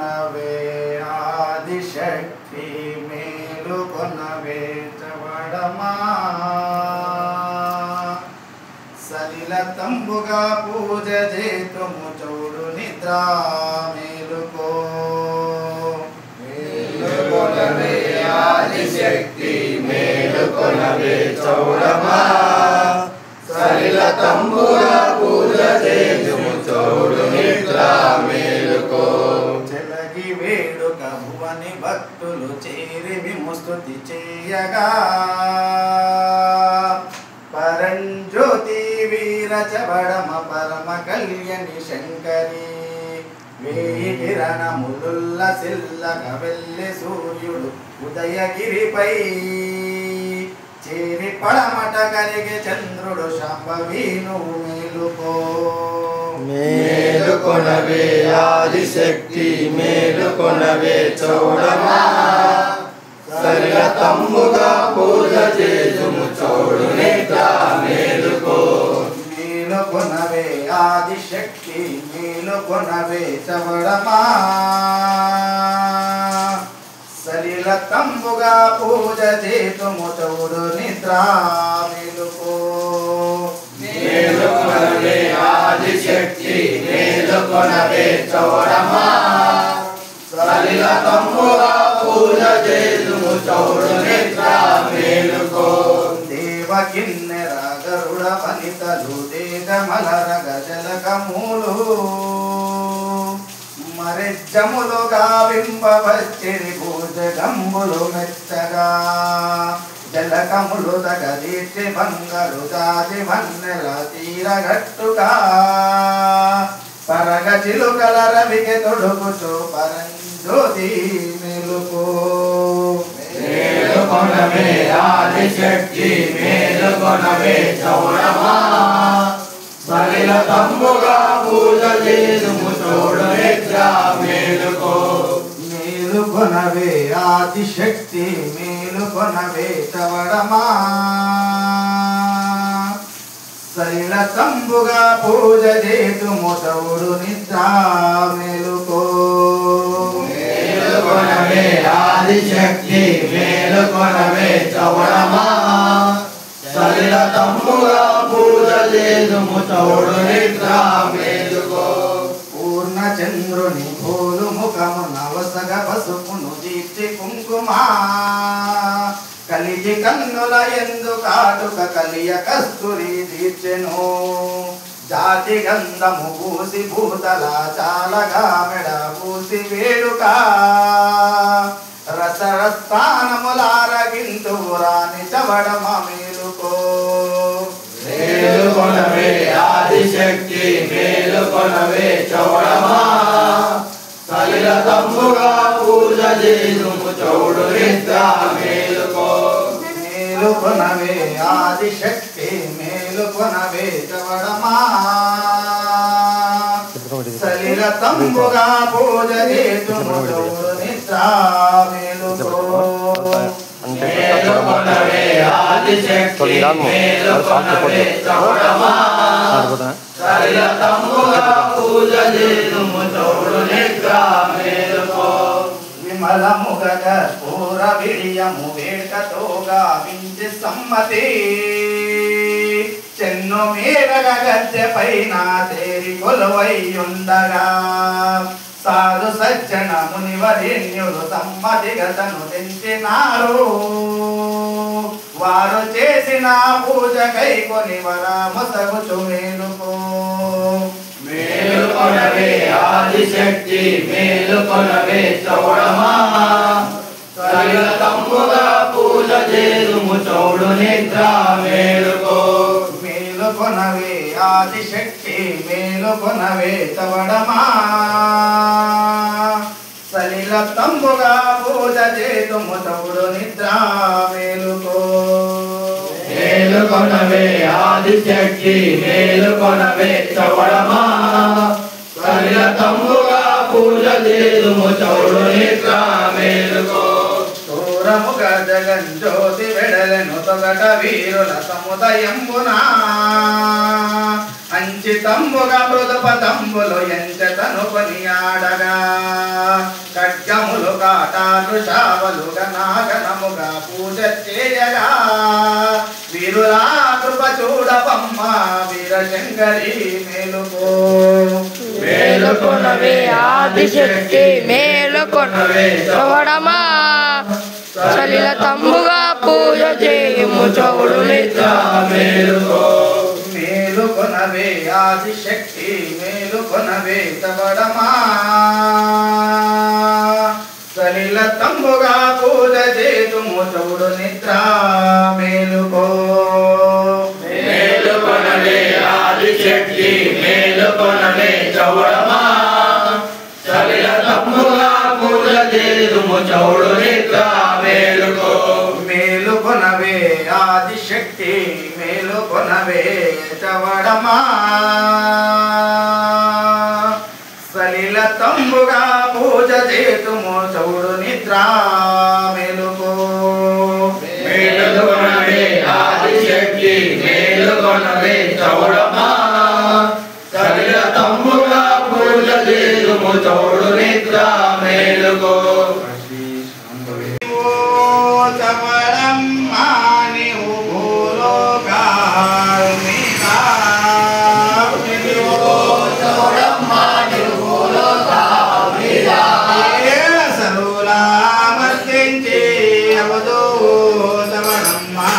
మేలుకొనవే ఆదిశక్తి మేలుకొనవే చవడమా సలిలతంబుగా పూజ చేతుము చౌడు నిద్ర మేలుకో మేలుకొనవే ఆదిశక్తి మేలుకొనవే చౌడమా సలిలతంబుగా పూజ చేతుము చౌడు నిద్ర మేలుకో చెలగి వేడుక భువని భక్తులు చేరి విముస్తుతి చేయగా పరంజ్యోతి వీర చవడమ పరమ కళ్యాణి శంకరి వేయి కిరణములుల్ల సిల్లక వెళ్ళి సూర్యుడు ఉదయగిరిపై చేరి పడమట కలిగే చంద్రుడు శాంభవీను మేలుకో మేలుకొనవే ఆదిశక్తి మేలుకొనవే చౌడమా సలిలతంబుగా పూజ చేతుము చౌడు నిద్ర మేలుకో మేలుకొనవే ఆదిశక్తి మేలుకొనవే చవడమా సలిలతంబుగా పూజ చేతుము చౌడు నిద్ర మేలుకో మేలుకొనవే ఆదిశక్తి మేలుకొనవే చౌడమా సలిలతంబుగా పూజ చేతుము చౌడు నిద్ర మేలుకో దేవకిన్నెర గరుడ వనితలు దేగమలర గజలకములు మరెజ్జములుగా బింబవచ్చిరి భూజగంబులు మెత్తగా జలకములు తగదీర్చి బంగారు జాతి వన్నెల తీరగట్టుగా పరగ చిలుకల రవికి తొడుగుచు పరంజ్యోతి మేలుకో మేలుకొనవే ఆదిశక్తి మేలుకొనవే చౌడమా సలిలతంబుగా పూజ చేతుము చౌడు నిద్ర మేలుకో మేలుకొనవే ఆదిశక్తి మేలుకొనవే చవడమా సలిలతంబుగా పూజ చేతుము చౌడు నిద్ర మేలుకో మేలుకొనవే ఆదిశక్తి మేలుకొనవే చౌడమా సలిలతంబుగా పూజ చేతుము చౌడు నిద్ర మేలుకో పూర్ణచంద్రుని భూలు ముఖము నవసగ పసుపును దీప్తి కుంకుమా కలిగి కన్నుల ఎందు కాటుక కలియ కస్తూరి దీర్చెను జాతి గంధము పూసి భూతల చాలగా మెడ పూసి వేడుక రసరస్థానములారగింతు రాని చవడమ మేలుకో మేలుకొనవే ఆదిశక్తి మేలుకొనవే చౌడమా సలిలతంబుగా పూజ చేతుము చౌడు నిద్ర మేలుకో మేలుకొనవే ఆదిశక్తి మేలుకొనవే చవడమా సలిలతంబుగా పూజ చేతుము చౌడు నిద్ర మేలుకో మేలుకొనవే ఆదిశక్తి మేలుకొనవే చౌడమా సలిలతంబుగా పూజ చేతుము చౌడు నిద్ర మేలుకో విమలముగ కర్పూర విడియము వేటతో గావించి సమ్మతి చెన్ను మేరగ గద్దె పైన తేరి కొలువైయుండగా సాధు సజ్జన మునివరేణ్యులు సమ్మతిగతను తెంచినారు వారు చేసిన పూజ కైకొని వరమొసగుచు మేలుకో మేలుకొనవే ఆదిశక్తి మేలుకొనవే చౌడమా సలిలతంబుగా పూజ చేతుము చౌడు నిద్ర మేలుకో మేలుకొనవే ఆదిశక్తి మేలుకొనవే చవడమా సలిలతంబుగా పూజ చేతుము చౌడు నిద్ర మేలుకో మేలుకొనవే ఆదిశక్తి మేలుకొనవే చౌడమా సలిలతంబుగా పూజ చేతుము చౌడు నిద్ర మేలుకో దూరముగ జగజ్యోతి వెడలను తొగట వీరుల సముదయంబునా అంచితంబుగా మృదుపదంబులు ఎంచెతను కొనియాడగా కాటాలు శావలుగా నాగనముగా పూజ చేయగా వీరులా కృప చూడవమ్మ వీరశంకరి మేలుకో మేలుకొనవే ఆదిశక్తి మేలుకొనవే చౌడమా సలిల తంబుగా పూజ చేయుము చౌడు నిద్ర మేలుకో మేలుకొనవే ఆదిశక్తి మేలుకొనవే చౌడమా సలిల తంబుగా పూజ చేయుము చౌడు నిద్ర మేలుకో మేలుకొనవే ఆదిశక్తి మేలుకొనవే చౌడమా సలిల తంబుగా పూజ చేయుము చౌడు నిద్ర మేలుకో మేలుకొనవే ఆదిశక్తి మేలుకొనవే చవడమా సలిల తంబుగా పూజ చేతుము చౌడు నిద్ర మేలుకో మేలుకొనవే ఆదిశక్తి మేలుకొనవే చౌడమా సలిల తంబుగా పూజ చేయుము చౌడు నిద్ర మేలుకో చవడమ్మా నీవు భూలోకాల్మీదా సరులామర్తించి అవధూ చవడమ్మా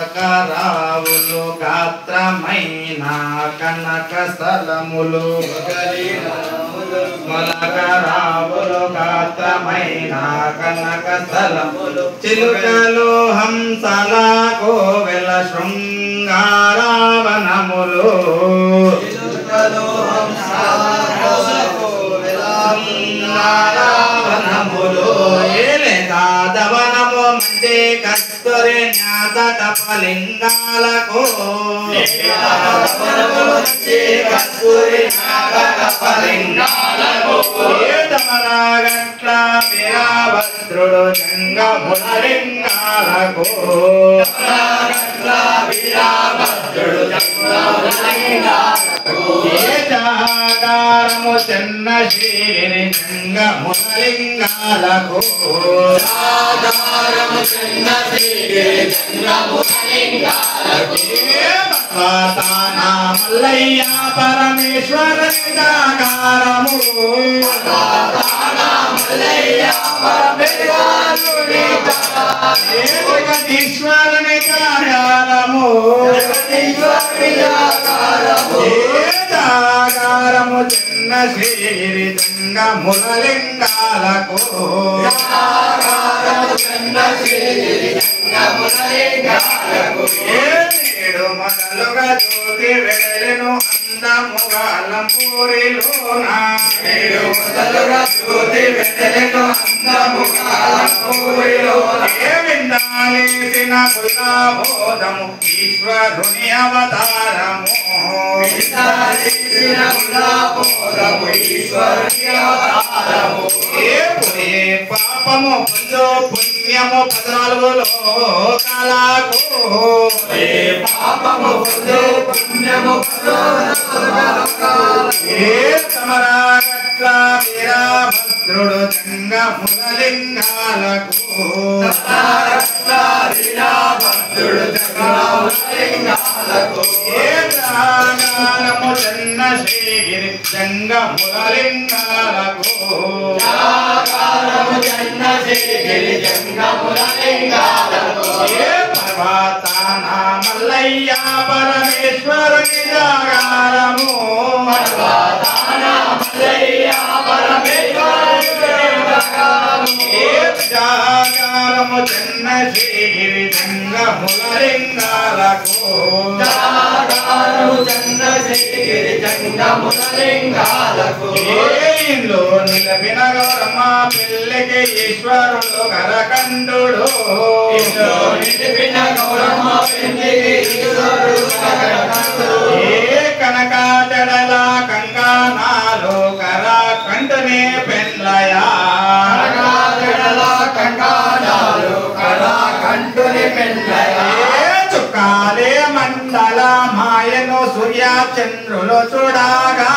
మొలకరావులు గాత్రమైన కనక స్థలములు మొలకరావులు గాత్రమైన కనక స్థలములు చిలుకలు హంసల కోవెల శృంగారావనములు శృంగారావనములు ఏలే దాదవన కస్తూరి న్యాస టపలింగాలకు ఏటమరాగట్ల వీరభద్రుడు జంగములలింగాలకు ఏటాగారము చెన్న శ్రీని జంగములలింగాలకు భగవతానా మల్లయ్య పరమేశ్వర నిరాకారము జగదీశ్వర నిరాకారము ఏటాగారము చిన్న శ్రీరి జంగములలింగాలకు ఏడు మొదలుగా జ్యోతి వెడలను అందముగా అలంపూరిలోన ఏడు మొదలుగా జ్యోతి వెడలను అందముగా అలంపూరిలోన ఏ విందాలేసిన కులాబోధము ఈశ్వరుని అవతారము ఏ పురే పాపము పొందో పుణ్యము 14 లోకాలకు ఏ సమరాగట్ల వీరభద్రుడు జంగములలింగాలకు ఏ జాగారము చెన్న శ్రీగిరి జంగములలింగాలకు ఏ పర్వతాన మల్లయ్య పరమేశ్వరుని జాగారము ఏ జాగారము చెన్న శ్రీగిరి జంగములలింగాలకు ఏ ఇంట్లో నిలబిన గౌరమ్మ పిల్లకి ఈశ్వరుడు కరకంఠుడు ఏ కనకాజడల కంగానాలు కరకంఠుని పెళ్ళయా ఏ చుక్కాలే మండల మాయను సూర్య చంద్రులు చూడగా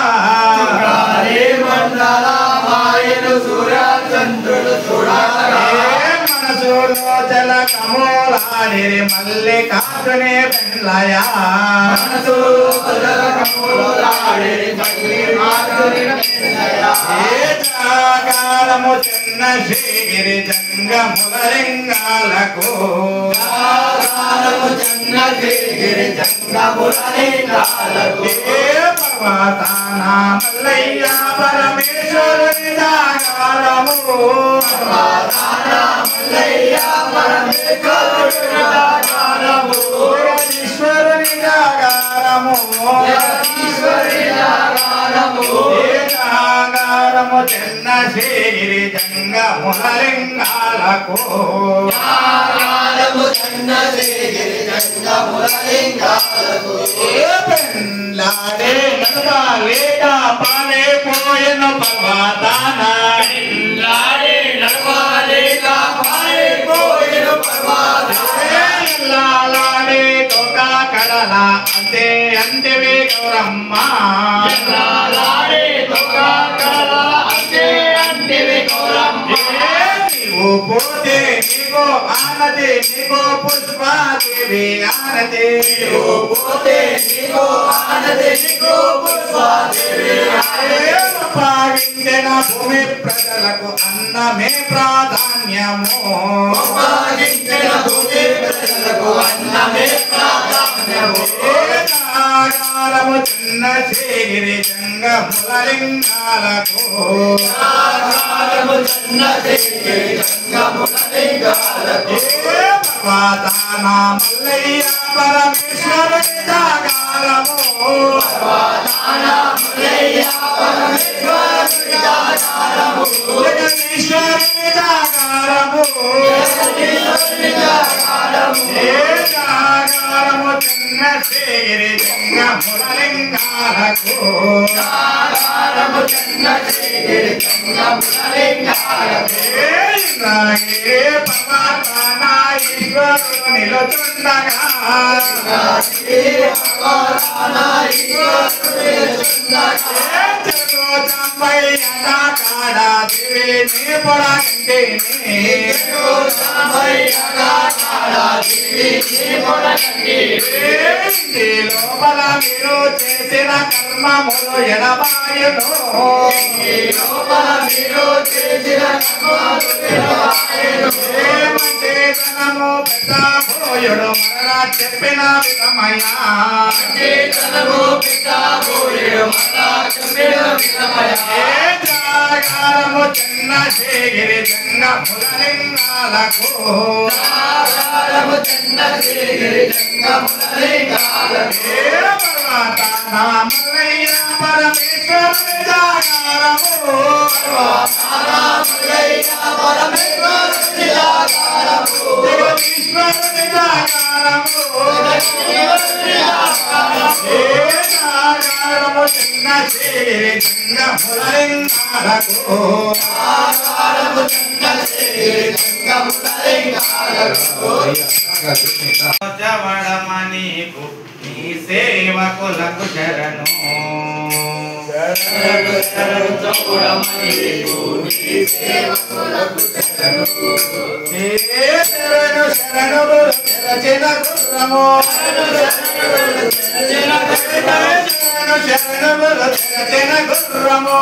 మనసులో జల కమోలాడిరి మల్లికార్జునే పెళ్ళయా ఏ జాగారము చిన్న శ్రీగిరి జంగములలింగాలకు ఏ పర్వతాన మల్లయ్య పరమేశ్వరుని జాగారము జగదీశ్వరుని జాగారము ఏ జాగారము చిన్న శ్రీగిరి జంగములలింగాలకు ఏ పెళ్ళాడే నడవలేక పాలే పోయెను పర్వతాన లాడే తోక కడల అంతే అంతేవే గౌరమ్మ నీవు పోతే నీకో ఆనతి నీకో పుష్పాదేవి ఆనతి పాగించిన భూమి ప్రజలకు అన్నమే ప్రాధాన్యము జాగారము చిన్న శ్రీగిరి జంగములలింగాలకు ఏ పర్వతాన మల్లయ్య పరమేశ్వరుని జాగారము జగదీశ్వరుని జాగారము జాగారము చిన్న శ్రీగిరి జంగ మురలింగాలకు జాగారము చిన్న శ్రీగిరి జంగ మురలింగాలకు ఇంద్రగిరి పర్వతాన ఈశ్వరుడు నిలుచుండగా లోపల మీరు చేసిన కర్మములు ఎడబాయును లోపల మీరు చేసిన చేతనము పెద్ద పోయుడు మరలా చెప్పిన విధమయ్యా జాగారము చిన్న శ్రీగిరి జంగ మురలింగాలకు పర్వతాన మల్లయ్య పరమేశ్వరుని జాగారము జగదీశ్వరుని జాగారము జాగారము చిన్న శ్రీగిరి జంగ మురలింగాలకు జవడమణికు నీ సేవకులకు శరణు శరణు శరణు తెరచిన గుర్రము శరణు శరణు తెరచిన గుర్రము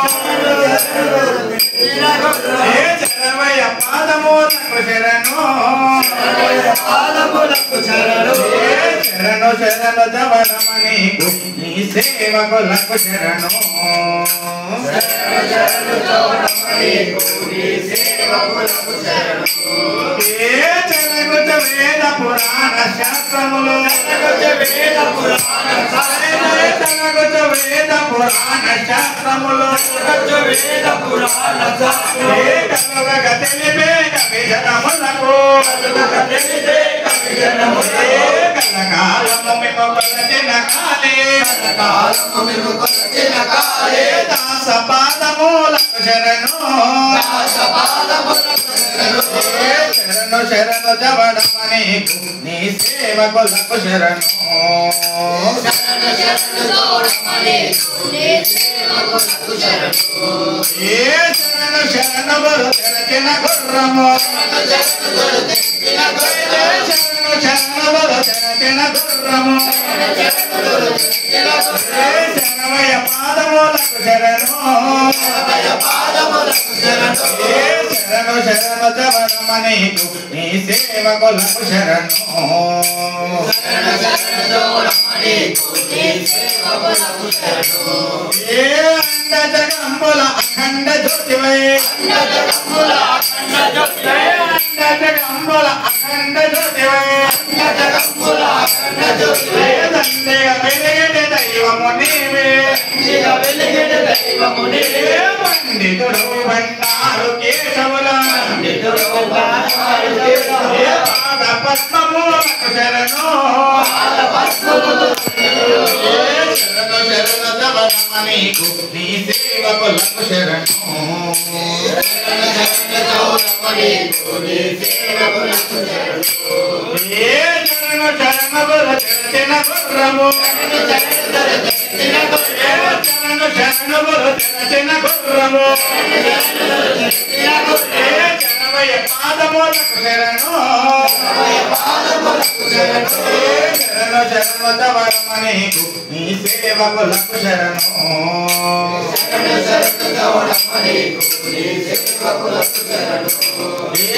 శరణమయ్య పాదములకు శరణు శరణు శరణు జవడమణికు నీ సేవకులకు శరణు జనగుజ వేద పురాణ శాస్త్రములు జనగుజ వేద పురాణ శాస్త్రములు కలుగ తెలిపే కవిజనములకు కలకాలము మేము కొలచిన కాలే దాస పాదములకు శరణు శరణు శరణు జవడమణికు నీ సేవకులకు శరణు శరణు శరణు గురు తెరచిన గుర్రము శరణు శరణు గురు తెరచిన గుర్రము శరణమయ్య పాదములకు శరణు శరణు శరణు జవడమణికు నీ సేవకులకు శరణు అండ జగంబుల అఖండ జ్యోతివై అండ జగంబుల అఖండ జ్యోతివై తండ్రిగా వెలిగిన దైవము నీవే పండితుడు బండారు కేశవుల పాద పద్మములకు శరణు శరణు శరణు జవడమణికు నీ సేవకులకు శరణు శరణు శరణు గురు తెరచిన గుర్రము శరణు శరణు గురు తెరచిన గుర్రము శరణమయ్య పాదములకు శరణు శరణు శరణు జవడమణికు నీ సేవకులకు శరణు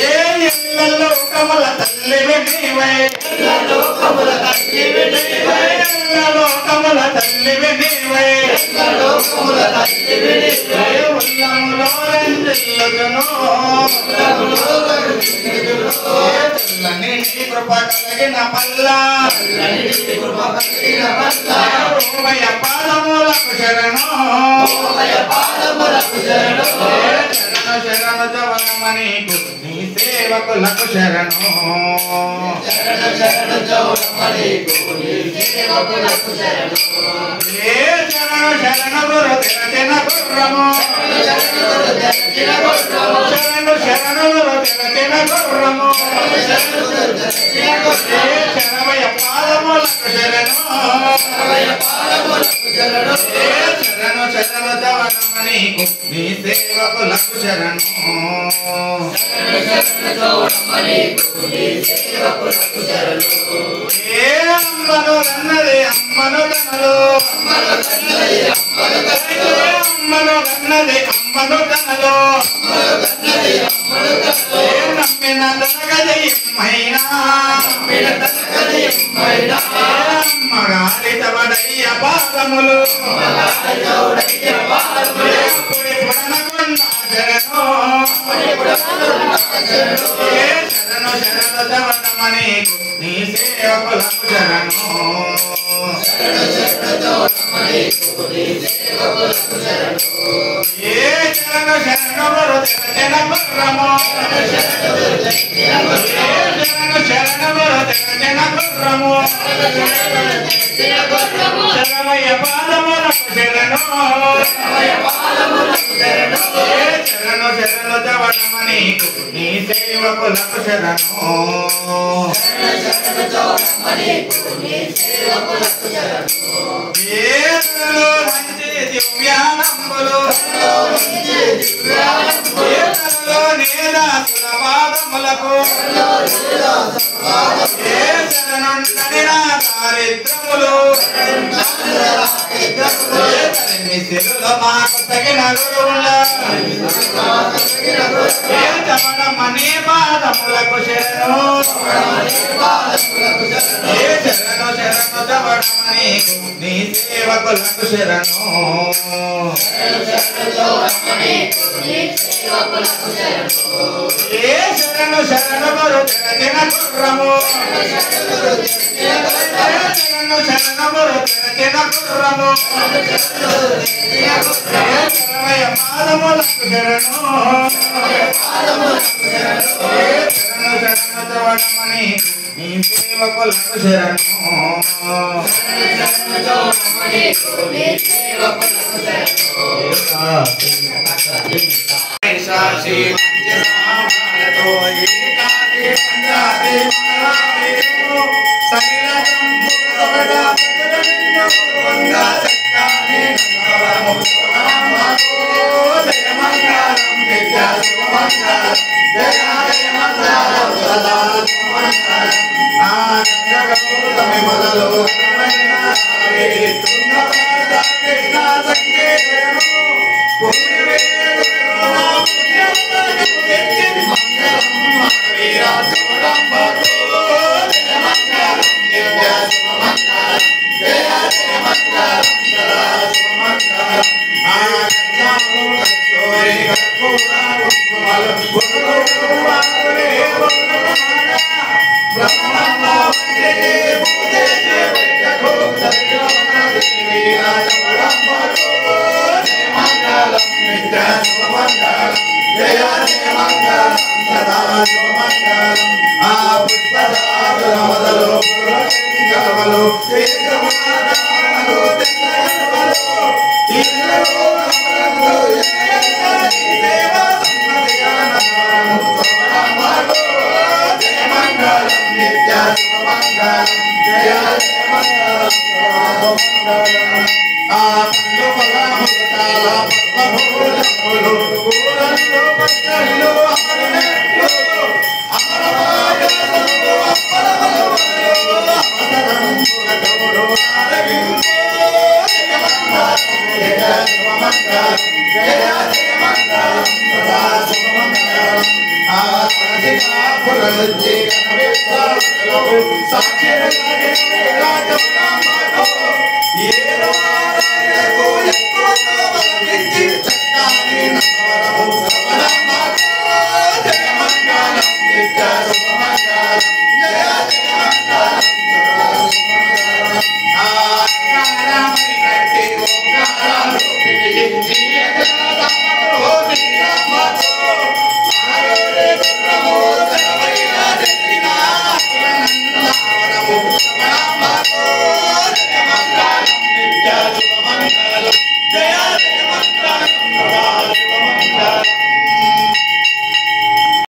ఎల్లలోకముల తల్లివి నీవై ఎల్లలోకముల తల్లివి నీవై ఉల్లములో రెండిల్లుదును తెల్లని నీ కృప కలిగిన పల్లా ఓమయ పాదములకు శరణు శరణు శరణు జవనమణికు నీ సేవకులకు శరణు ఏ శరణు శరణు గురు తెరచిన గుర్రము శరణు శరణు గురు తెరచిన గుర్రము ఏ శరణమయ పాదములకు శరణు ఏ శరణు శరణు జవనమణికు నీ సేవకులకు శరణు ఏ అమ్మను కన్నది అమ్మను కనలు అమ్మను కన్నది అమ్మను కనలు ఏ నమ్మిన తనగజయమైనా అమ్మగారి తవడయ్య పాదములు పుడి పుడనకొండ శరణు ఏ శరణు శరణు జవనమణికు నీ సేవకులకు శరణు ఏ శరణు శరణు గురు తెరచిన గుర్రము ఏ శరణు శరణు గురు తెరచిన గుర్రము శరణమయ్య పాదములకు శరణు ఏ శరణు శరణు జవనమణికు నీ సేవకులకు శరణు ఏ మంచి దివ్యానంబులు నేదాసుల పాదములకు ఏ శరణుండని నా దారిద్రములు సిరుల మాకు తగిన గురువుల ఏ జవనమణి పాదములకు శరణు ఏ శరణు శరణు జవనమణికు నీ సేవకులకు శరణు ఏ శరణు శరణు గురు తెరచిన గుర్రము శరణు శరణు గురు తెరచిన గుర్రము శరణమయ్య పాదములకు శరణు శరణు శరణు జవనమణికు నీ సేవకులకు శరణు సాక్షి మంజరామాలతో ఏకాకి పంజాది మంగళాలయో సకల బ్రహ్మోత్తమడ ప్రజలను వంగా చక్కాని నందవరము నామతో జయ మంగళం నిత్య శుభమంగళం జయ జయ మంగళం సదా శుభమంగళం ఆనందగౌతమి మొదలు కృష్ణ సంకేతము జయ మంగళం